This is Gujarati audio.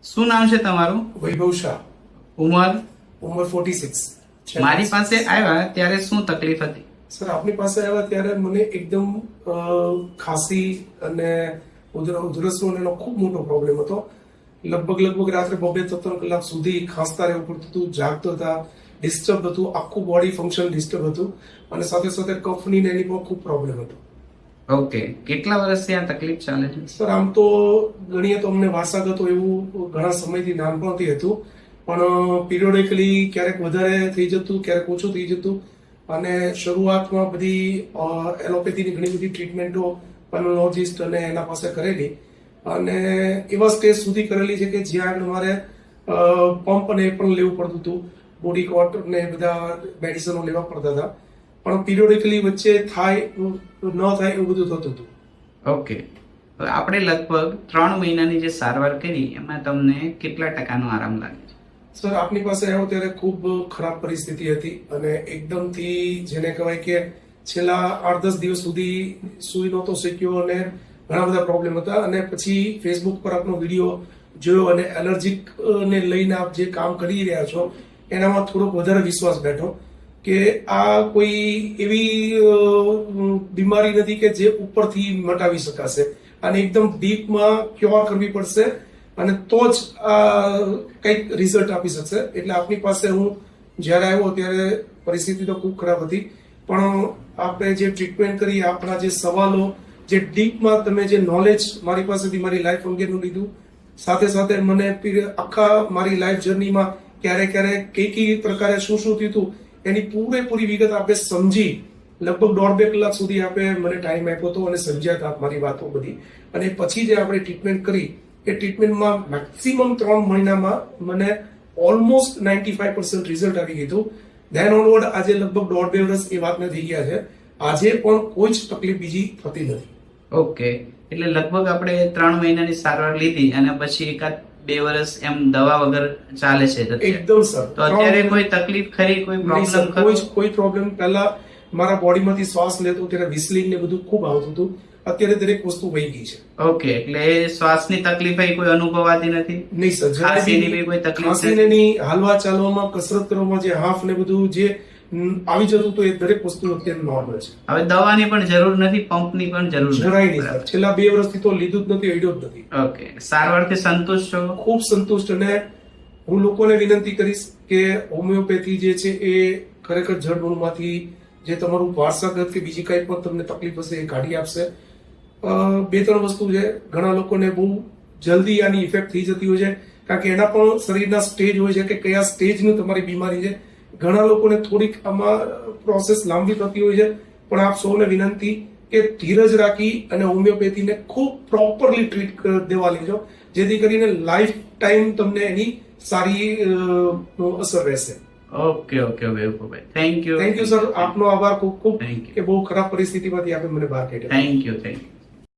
શું નામ છે તમારું? વૈભવ શાહ. ઉંમર? ઉંમર 46. મારી પાસે આવ્યા ત્યારે શું તકલીફ હતી? સર આપની પાસે આવ્યા ત્યારે મને એકદમ ખાંસી અને ઉધરસનો એનો ખૂબ મોટો પ્રોબ્લેમ હતો. લગભગ રાત્રે 2-3 કલાક સુધી ખાંસતા રહેવું પડતું હતું, જાગતો હતા, ડિસ્ટર્બ હતું, આખું બોડી ફંક્શન ડિસ્ટર્બ હતું અને સાથે સાથે કફની ને એની પણ ખૂબ પ્રોબ્લેમ હતો. ઓકે, કેટલા વર્ષથી આ તકલીફ ચાલે છે? સર આમ તો ગણીએ તો અમને વારસાગત એવું ઘણા સમયથી નાનપણથી હતું, પણ પિરિયોડિકલી ક્યારેક વધારે થઈ જતું, ક્યારેક ઓછું થઈ જતું અને શરૂઆતમાં બધી એલોપેથીની ઘણી બધી ટ્રીટમેન્ટો પલ્મોનોલોજિસ્ટ અને એના પાસે કરેલી અને એવા સ્ટેજ સુધી કરેલી છે કે જ્યાં આગળ મારે પંપ ને એ પણ લેવું પડતું હતું, બોડી કોટ ને બધા મેડિસિનો લેવા પડતા હતા, પણ પિરિયોડિકલી વચ્ચે થાય ન થાય એવું બધું થતું હતું. ઓકે, આપણે લગભગ 3 મહિનાની જે સારવાર કરી એમાં તમને કેટલા ટકાનો આરામ લાગે છે? સર આપની પાસે આવ્યો ત્યારે ખૂબ ખરાબ પરિસ્થિતિ હતી અને એકદમથી જેને કહેવાય કે છેલ્લા 8-10 દિવસ સુધી સૂઈ નહોતો શક્યો અને ઘણા બધા પ્રોબ્લેમ હતા અને પછી ફેસબુક પર આપનો વિડીયો જોયો અને એલર્જીક ને લઈને આપ જે કામ કરી રહ્યા છો એનામાં થોડોક વધારે વિશ્વાસ બેઠો કે આ કોઈ એવી બીમારી નથી કે જે ઉપરથી મટાવી શકાશે અને એકદમ ડીપમાં ક્યોર કરવી પડશે અને તો જ આ કંઈક રિઝલ્ટ આપી શકશે. એટલે આપની પાસે હું જ્યારે આવ્યો ત્યારે પરિસ્થિતિ તો ખૂબ ખરાબ હતી, પણ આપણે જે ટ્રીટમેન્ટ કરી, આપણા જે સવાલો, જે ડીપમાં તમે જે નોલેજ મારી પાસેથી મારી લાઈફ અંગેનું લીધું, સાથે સાથે મને આખા મારી લાઈફ જર્નીમાં ક્યારે કઈ પ્રકારે શું થયું હતું એની પૂરેપૂરી વિગત આપણે સમજી લગભગ 1.5-2 કલાક સુધી આપણે મને ટાઈમ આપ્યો હતો અને સમજ્યા હતા મારી વાતો બધી. અને પછી જે આપણે ટ્રીટમેન્ટ કરી એ ટ્રીટમેન્ટમાં મેક્સિમમ 3 મહિનામાં મને ઓલમોસ્ટ 95% રિઝલ્ટ આવી ગયું. ધેન ઓનવર્ડ આજે લગભગ 1.5-2 વર્ષ એ વાતને થઈ ગયા છે. આજે પણ કોઈ જ તકલીફ બીજી થતી નથી. ઓકે, એટલે લગભગ આપણે 3 મહિનાની સારવાર લીધી અને પછી 1-2 વર્ષ એમ દવા વગર ચાલે છે? એકદમ સર. તો અત્યારે કોઈ તકલીફ ખરી, કોઈ પ્રોબ્લેમ? કોઈ પ્રોબ્લેમ. પહેલા મારા બોડીમાંથી શ્વાસ લેતો ત્યારે વિસલિંગ ને બધું ખૂબ આવતું હતું, અત્યારે દરેક વસ્તુ વહી ગઈ છે. ઓકે, એટલે શ્વાસની તકલીફ કોઈ અનુભવાતી નથી? નહીં સર, ખાંસીની કોઈ તકલીફ? ખાંસીને નહીં, હાલવા ચાલવામાં, કસરત કરવામાં જે હાફ ને બધું જે આવી જતું હતું એ દરેક વસ્તુ અત્યારે નોર્મલ છે. હવે દવાની પણ જરૂર નથી, પંપની પણ જરૂર નથી? જરાય નહીં સર. છેલ્લા 2 વર્ષથી તો લીધું જ નથી, અડ્યો જ નથી. ઓકે, સારવારથી સંતુષ્ટ છો? ખૂબ સંતુષ્ટ. અને હું લોકોને વિનંતી કરીશ કે હોમિયોપેથી જે છે એ ખરેખર જડમૂળમાંથી જે તમારું વારસાગત કે બીજી કઈ પણ તમને તકલીફ હશે એ કાઢી આપશે. 2-3 વસ્તુ છે, ઘણા લોકોને બહુ જલ્દી આની ઇફેક્ટ થઈ જતી હોય છે કારણ કે એના પણ શરીરના સ્ટેજ હોય છે કે કયા સ્ટેજની તમારી બીમારી છે. ઘણા લોકોને થોડીક આમાં પ્રોસેસ લાંબી થતી હોય છે, પણ આપ સૌને વિનંતી કે ધીરજ રાખી અને હોમિયોપેથીને ખૂબ પ્રોપરલી ટ્રીટ દેવા લેજો, જેથી કરીને લાઈફ ટાઈમ તમને એની સારી અસર રહેશે. Okay વૈભવભાઈ, thank you sir. આપનો આભાર ખૂબ ખૂબ Thank you. કે બહુ ખરાબ પરિસ્થિતિમાંથી આપણે મને બહાર કાઢ્યા. Thank you.